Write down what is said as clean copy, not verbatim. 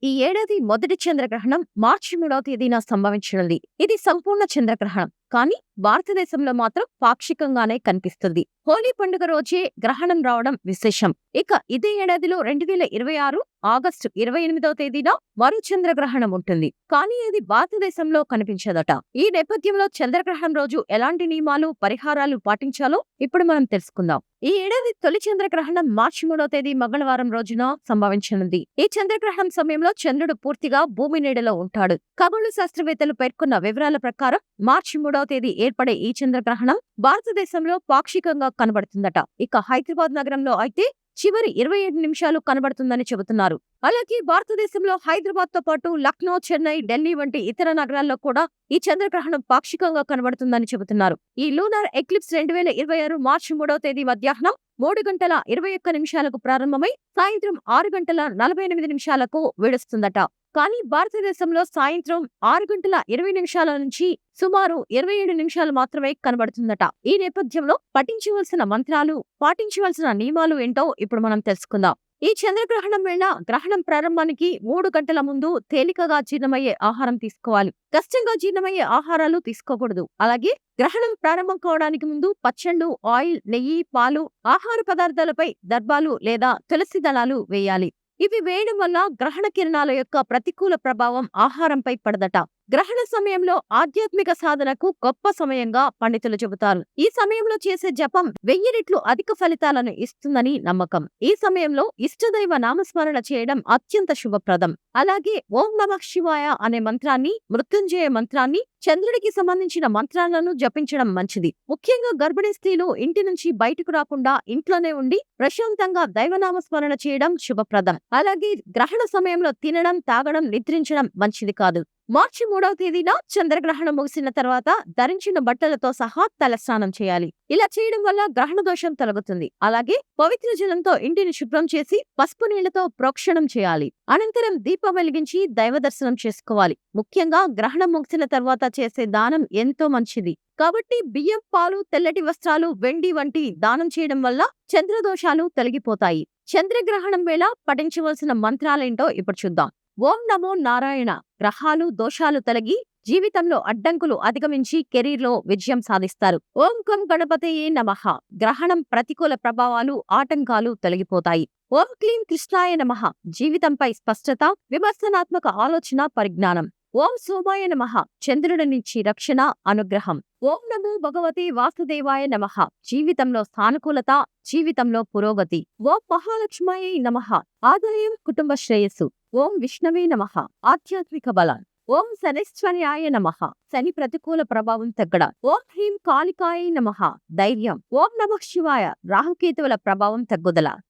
ఈ ఏడాది మొదటి చంద్రగ్రహణం మార్చి 3వ తేదీన సంభవించనుంది. ఇది సంపూర్ణ చంద్రగ్రహణం. కానీ భారతదేశంలో మాత్రం పాక్షికంగానే కనిపిస్తుంది. హోలీ పండుగ రోజే గ్రహణం రావడం విశేషం. ఇక ఇదే ఏడాదిలో 2026 ఆగస్టు 28వ తేదీన మరో చంద్రగ్రహణం ఉంటుంది. కానీ ఇది భారతదేశంలో కనిపించదట. ఈ నేపథ్యంలో చంద్రగ్రహణం రోజు ఎలాంటి నియమాలు, పరిహారాలు పాటించాలో ఇప్పుడు మనం తెలుసుకుందాం. ఈ ఏడాది తొలి చంద్రగ్రహణం మార్చి 3వ తేదీ మంగళవారం రోజున సంభవించనుంది. ఈ చంద్రగ్రహణం సమయంలో చంద్రుడు పూర్తిగా భూమి నీడలో ఉంటాడు. ఖగోళ శాస్త్రవేత్తలు పేర్కొన్న వివరాల ప్రకారం మార్చి 3వ తేదీ ఏర్పడే ఈ చంద్రగ్రహణం భారతదేశంలో పాక్షికంగా కనబడుతుందట. ఇక హైదరాబాద్ నగరంలో అయితే చివరి 27 నిమిషాలు కనబడుతుందని చెబుతున్నారు. అలాగే భారతదేశంలో హైదరాబాద్ తో పాటు లక్నో, చెన్నై, ఢిల్లీ వంటి ఇతర నగరాల్లో కూడా ఈ చంద్రగ్రహణం పాక్షికంగా కనబడుతుందని చెబుతున్నారు. ఈ లూనార్ ఎక్లిప్స్ 2026 మార్చి 3వ తేదీ మధ్యాహ్నం 3:21 ప్రారంభమై సాయంత్రం 6:48 విడుస్తుందట. కానీ భారతదేశంలో సాయంత్రం 6:20 నుంచి సుమారు 27 నిమిషాలు మాత్రమే కనబడుతుందట. ఈ నేపథ్యంలో పఠించవలసిన మంత్రాలు, పాటించవలసిన నియమాలు ఏంటో ఇప్పుడు మనం తెలుసుకుందాం. ఈ చంద్రగ్రహణం వేళ గ్రహణం ప్రారంభానికి 3 గంటల ముందు తేలికగా జీర్ణమయ్యే ఆహారం తీసుకోవాలి. కష్టంగా జీర్ణమయ్యే ఆహారాలు తీసుకోకూడదు. అలాగే గ్రహణం ప్రారంభం కావడానికి ముందు పచ్చళ్ళు, ఆయిల్, నెయ్యి, పాలు, ఆహార పదార్థాలపై దర్భాలు లేదా తులసి దళాలు వేయాలి. ఇవి వేయడం వల్ల గ్రహణ కిరణాల యొక్క ప్రతికూల ప్రభావం ఆహారంపై పడదట. గ్రహణ సమయంలో ఆధ్యాత్మిక సాధనకు గొప్ప సమయంగా పండితులు చెబుతారు. ఈ సమయంలో చేసే జపం 1000 రెట్లు అధిక ఫలితాలను ఇస్తుందని నమ్మకం. ఈ సమయంలో ఇష్టదైవ నామస్మరణ చేయడం అత్యంత శుభప్రదం. అలాగే ఓం నమః శివాయ అనే మంత్రాన్ని, మృత్యుంజయ మంత్రాన్ని, చంద్రుడికి సంబంధించిన మంత్రాలను జపించడం మంచిది. ముఖ్యంగా గర్భిణీ స్త్రీలు ఇంటి నుంచి బయటకు రాకుండా ఇంట్లోనే ఉండి ప్రశాంతంగా దైవనామస్మరణ చేయడం శుభప్రదం. అలాగే గ్రహణ సమయంలో తినడం, తాగడం, నిద్రించడం మంచిది కాదు. మార్చి 3వ తేదీన చంద్రగ్రహణం ముగిసిన తర్వాత ధరించిన బట్టలతో సహా తలస్నానం చేయాలి. ఇలా చేయడం వల్ల గ్రహణ దోషం తొలగుతుంది. అలాగే పవిత్ర జలంతో ఇంటిని శుభ్రం చేసి పసుపు నీళ్లతో ప్రోక్షణం చేయాలి. అనంతరం దీపం వెలిగించి దైవ దర్శనం చేసుకోవాలి. ముఖ్యంగా గ్రహణం ముగిసిన తర్వాత చేసే దానం ఎంతో మంచిది. కాబట్టి బియ్యం, పాలు, తెల్లటి వస్త్రాలు, వెండి వంటి దానం చేయడం వల్ల చంద్రదోషాలు తొలగిపోతాయి. చంద్రగ్రహణం వేళ పఠించవలసిన మంత్రాలేంటో ఇప్పుడు చూద్దాం. ఓం నమో నారాయణ. గ్రహాలు, దోషాలు తొలగి జీవితంలో అడ్డంకులు అధిగమించి కెరీర్లో విజయం సాధిస్తారు. ఓం కం గణపతయే నమః. గ్రహణం ప్రతికూల ప్రభావాలు, ఆటంకాలు తొలగిపోతాయి. ఓం క్లీం కృష్ణాయ నమః. జీవితంపై స్పష్టత, విమర్శనాత్మక ఆలోచన, పరిజ్ఞానం. ఓం సోమాయ నమః. చంద్రుడి నుంచి రక్షణ, అనుగ్రహం. ఓం నమో భగవతే వాసుదేవాయ నమః. జీవితంలో సానుకూలత, జీవితంలో పురోగతి. ఓం మహాలక్ష్మాయ నమః. ఆదాయం, కుటుంబ శ్రేయస్సు. ఓం విష్ణవే నమః. ఆధ్యాత్మిక బలం. ఓం శనిశ్చర్యాయ నమః. శని ప్రతికూల ప్రభావం తగ్గడ. ఓం హ్రీం కాళికాయ నమః. ధైర్యం. ఓం నమః శివాయ. రాహుకేతువుల ప్రభావం తగ్గుదల.